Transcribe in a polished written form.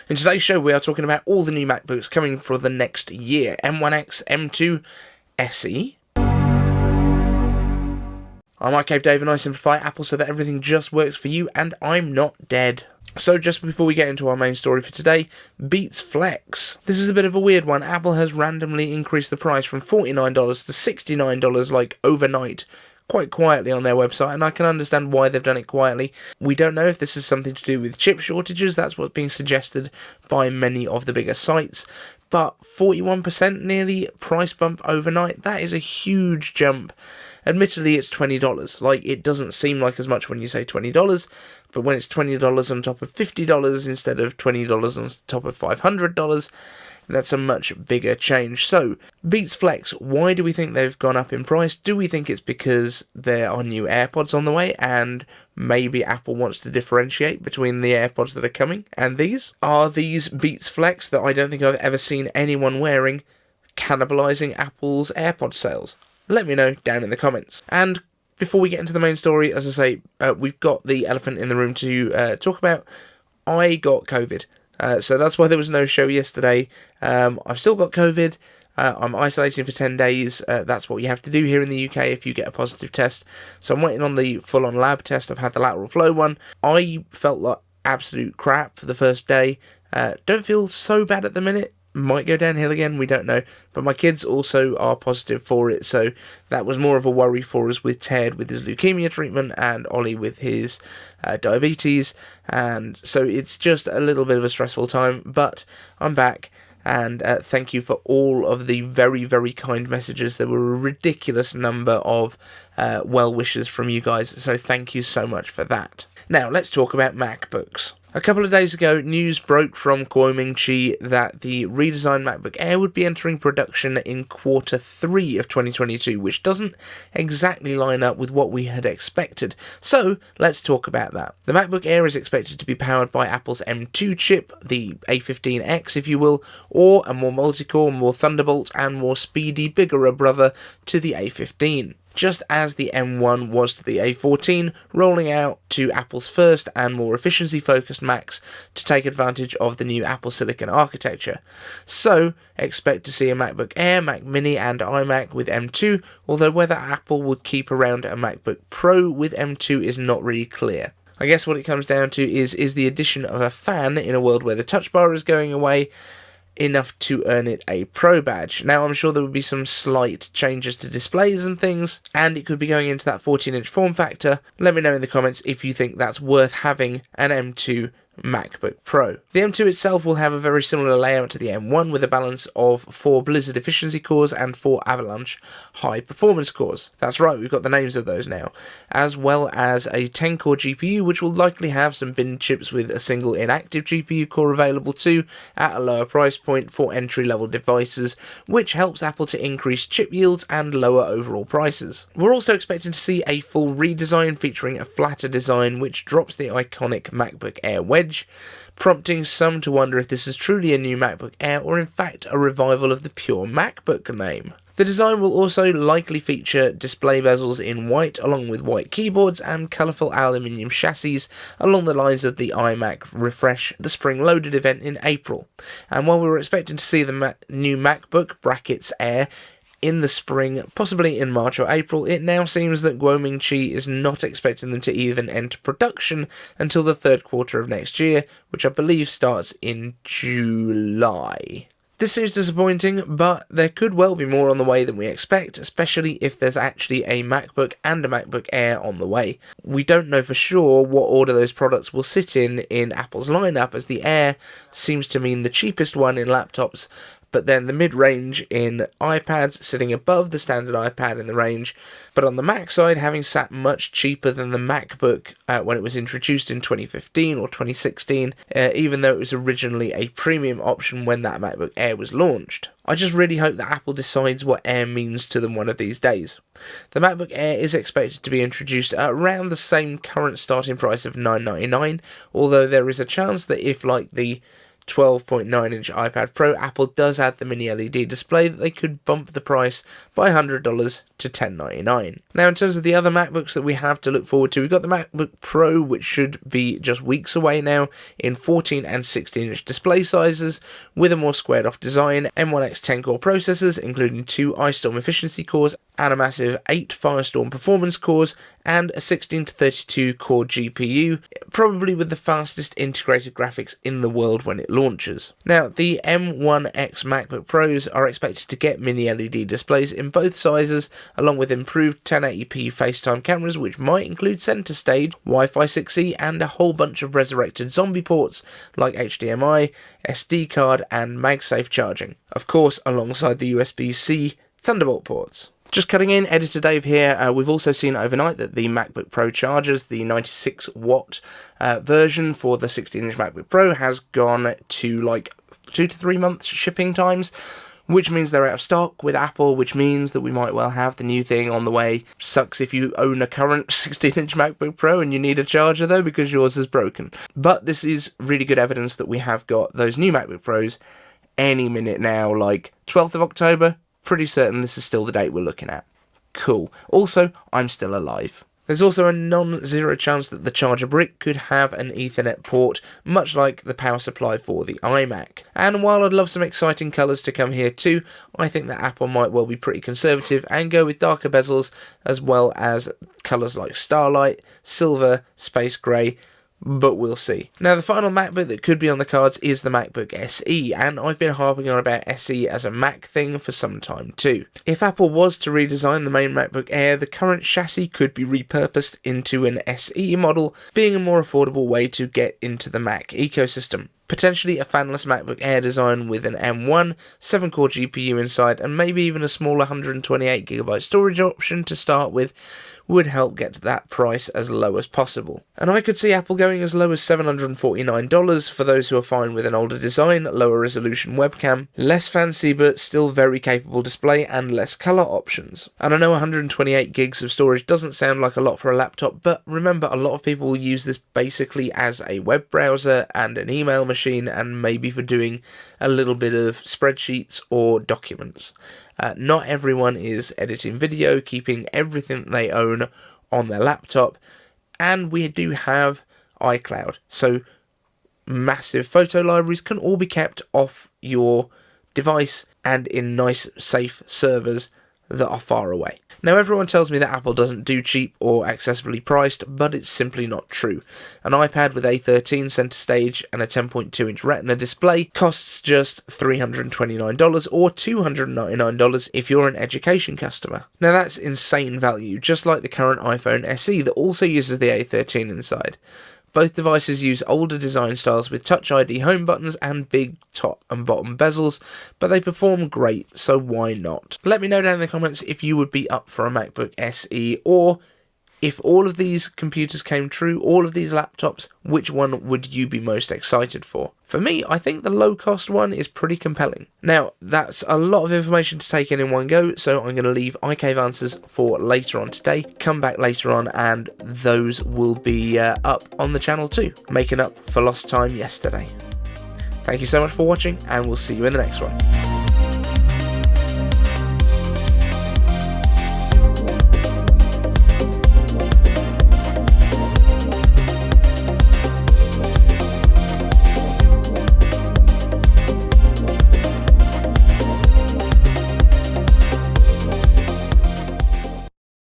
In today's show, we are talking about all the new MacBooks coming for the next year. M1X, M2, SE. I'm iCaveDave and I simplify Apple so that everything just works for you, and I'm not dead. So just before we get into our main story for today, Beats Flex. This is a bit of a weird one. Apple has randomly increased the price from $49 to $69 like overnight, quite quietly on their website, and I can understand why they've done it quietly. We don't know if this is something to do with chip shortages. That's what's being suggested by many of the bigger sites, but 41% nearly price bump overnight, that is a huge jump. Admittedly, it's $20. Like, it doesn't seem like as much when you say $20, but when it's $20 on top of $50 instead of $20 on top of $500, that's a much bigger change. So, Beats Flex, why do we think they've gone up in price? Do we think it's because there are new AirPods on the way and maybe Apple wants to differentiate between the AirPods that are coming and these? Are these Beats Flex, that I don't think I've ever seen anyone wearing, cannibalising Apple's AirPod sales? Let me know down in the comments. And before we get into the main story, as I say, we've got the elephant in the room to talk about. I got COVID. So that's why there was no show yesterday. I've still got COVID. I'm isolating for 10 days. That's what you have to do here in the UK if you get a positive test. So I'm waiting on the full-on lab test. I've had the lateral flow one. I felt like absolute crap for the first day. Don't feel so bad at the minute. Might go downhill again, we don't know. But my kids also are positive for it, so that was more of a worry for us, with Ted with his leukemia treatment and Ollie with his diabetes. And so it's just a little bit of a stressful time, but I'm back. And thank you for all of the very, very kind messages. There were a ridiculous number of well wishes from you guys, so thank you so much for that. Now, let's talk about MacBooks. A couple of days ago, news broke from Kuo Ming Chi that the redesigned MacBook Air would be entering production in Q3 of 2022, which doesn't exactly line up with what we had expected. So, let's talk about that. The MacBook Air is expected to be powered by Apple's M2 chip, the A15X if you will, or a more multicore, more thunderbolt, and more speedy, bigger brother to the A15. Just as the M1 was to the A14, rolling out to Apple's first and more efficiency-focused Macs to take advantage of the new Apple Silicon architecture. So, expect to see a MacBook Air, Mac Mini and iMac with M2, although whether Apple would keep around a MacBook Pro with M2 is not really clear. I guess what it comes down to is the addition of a fan in a world where the TouchBar is going away enough to earn it a Pro badge. Now, I'm sure there would be some slight changes to displays and things, and it could be going into that 14-inch form factor. Let me know in the comments if you think that's worth having an M2 MacBook Pro. The M2 itself will have a very similar layout to the M1, with a balance of 4 Blizzard efficiency cores and 4 Avalanche high performance cores. That's right, we've got the names of those now. As well as a 10-core GPU, which will likely have some bin chips with a single inactive GPU core available too, at a lower price point for entry-level devices, which helps Apple to increase chip yields and lower overall prices. We're also expecting to see a full redesign featuring a flatter design, which drops the iconic MacBook Air wedge, prompting some to wonder if this is truly a new MacBook Air or in fact a revival of the pure MacBook name. The design will also likely feature display bezels in white, along with white keyboards and colourful aluminium chassis, along the lines of the iMac refresh, the spring-loaded event in April. And while we were expecting to see the new MacBook Air in the spring, possibly in March or April, it now seems that Kuo Ming Chi is not expecting them to even enter production until the third quarter of next year, which I believe starts in July. This seems disappointing, but there could well be more on the way than we expect, especially if there's actually a MacBook and a MacBook Air on the way. We don't know for sure what order those products will sit in Apple's lineup, as the Air seems to mean the cheapest one in laptops, but then the mid-range in iPads sitting above the standard iPad in the range, but on the Mac side having sat much cheaper than the MacBook when it was introduced in 2015 or 2016, even though it was originally a premium option when that MacBook Air was launched. I just really hope that Apple decides what Air means to them one of these days. The MacBook Air is expected to be introduced at around the same current starting price of $999, although there is a chance that if, like the 12.9-inch iPad Pro, Apple does add the mini LED display, that they could bump the price by $100 to to $10.99. Now, in terms of the other MacBooks that we have to look forward to, we've got the MacBook Pro, which should be just weeks away now, in 14 and 16-inch display sizes, with a more squared-off design, M1X 10-core processors, including 2 Ice Storm efficiency cores, and a massive 8 Firestorm performance cores, and a 16 to 32 core GPU, probably with the fastest integrated graphics in the world when it launches. Now, the M1X MacBook Pros are expected to get mini LED displays in both sizes, along with improved 1080p FaceTime cameras, which might include center stage, Wi-Fi 6E, and a whole bunch of resurrected zombie ports like HDMI, SD card, and MagSafe charging. Of course, alongside the USB-C Thunderbolt ports. Just cutting in, Editor Dave here. We've also seen overnight that the MacBook Pro chargers, the 96 watt version for the 16-inch MacBook Pro, has gone to like 2 to 3 months shipping times, which means they're out of stock with Apple, which means that we might well have the new thing on the way. Sucks if you own a current 16-inch MacBook Pro and you need a charger though, because yours is broken. But this is really good evidence that we have got those new MacBook Pros any minute now, like 12th of October. Pretty certain this is still the date we're looking at. Cool. Also, I'm still alive. There's also a non-zero chance that the charger brick could have an Ethernet port, much like the power supply for the iMac. And while I'd love some exciting colours to come here too, I think that Apple might well be pretty conservative and go with darker bezels, as well as colours like Starlight, Silver, Space Grey, but we'll see. Now, the final MacBook that could be on the cards is the MacBook SE, and I've been harping on about SE as a Mac thing for some time too. If Apple was to redesign the main MacBook Air, the current chassis could be repurposed into an SE model, being a more affordable way to get into the Mac ecosystem. Potentially a fanless MacBook Air design with an M1, 7-core GPU inside, and maybe even a smaller 128GB storage option to start with, would help get that price as low as possible. And I could see Apple going as low as $749 for those who are fine with an older design, lower resolution webcam, less fancy but still very capable display, and less colour options. And I know 128 gigs of storage doesn't sound like a lot for a laptop, but remember, a lot of people will use this basically as a web browser and an email machine, and maybe for doing a little bit of spreadsheets or documents. Not everyone is editing video, keeping everything they own on their laptop, and we do have iCloud, so massive photo libraries can all be kept off your device and in nice, safe servers that are far away. Now, everyone tells me that Apple doesn't do cheap or accessibly priced, but it's simply not true. An iPad with A13 center stage and a 10.2-inch Retina display costs just $329 or $299 if you're an education customer. Now, that's insane value, just like the current iPhone SE that also uses the A13 inside. Both devices use older design styles with Touch ID home buttons and big top and bottom bezels, but they perform great, so why not? Let me know down in the comments if you would be up for a MacBook SE, or if all of these computers came true, all of these laptops, which one would you be most excited for? For me, I think the low-cost one is pretty compelling. Now, that's a lot of information to take in one go, so I'm going to leave iCaveAnswers for later on today. Come back later on, and those will be up on the channel too, making up for lost time yesterday. Thank you so much for watching, and we'll see you in the next one.